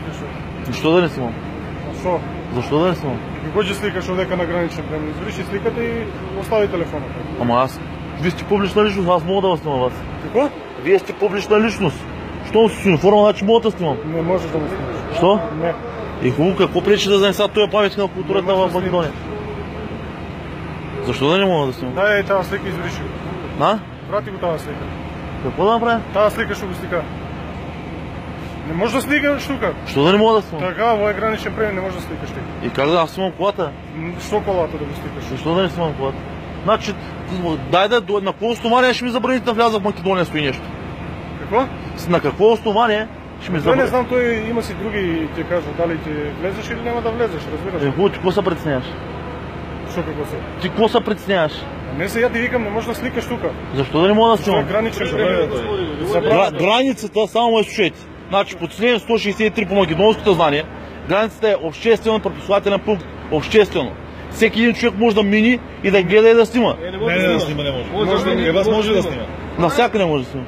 снимате што? Защо да не снимам? Што? Защо да не снимам? Кога ќе сликаш овдека на граничен преглед? Изврши сликата и остави телефонот. Ама аз... Вие сте публична личност, аз мога да вас снимам вас. Какво? Вие сте публична личност. Щом си с униформа, значи мога да снимам. Не можеш да ме снимаш. Що? Не. И хубаво, какво пречи да занесат този паметник на културата в Македония? Защо да не мога да снимам? Дай тази слика изврши. А? Врати го тази слика. Какво да направя? Тази слика ще го слика. Не може да сникаш тук. Що да не мога да снимам? Така, во граничен преглед не може да сликаш ти. И как да аз снимам колата? Що колата да го сликаш? Защо да не снимам колата? Значи, дай да, на какво основание ще ми забраните да вляза в Македония, стои нещо? Какво? На какво основание ще ми Той забраните? не знам, той има си други и ти казва дали ти влезеш или няма да влезеш, разбираш? Хубаво, ти какво се притесняваш? Що какво се? Ти какво се притесняваш? Не сега ти викам, не можеш да сликаш тук. Защо да не мога да Що е снимам? граничен преглед? Забравя. Границата, само ме слушайте. Значи, по член 163 по македонското знание, границата е обществено пропускателен пункт. Обществено. Всеки един човек може да мини и да гледа и да снима. Не да снима, не може. Вас може да снима. Навсякъде може да снима.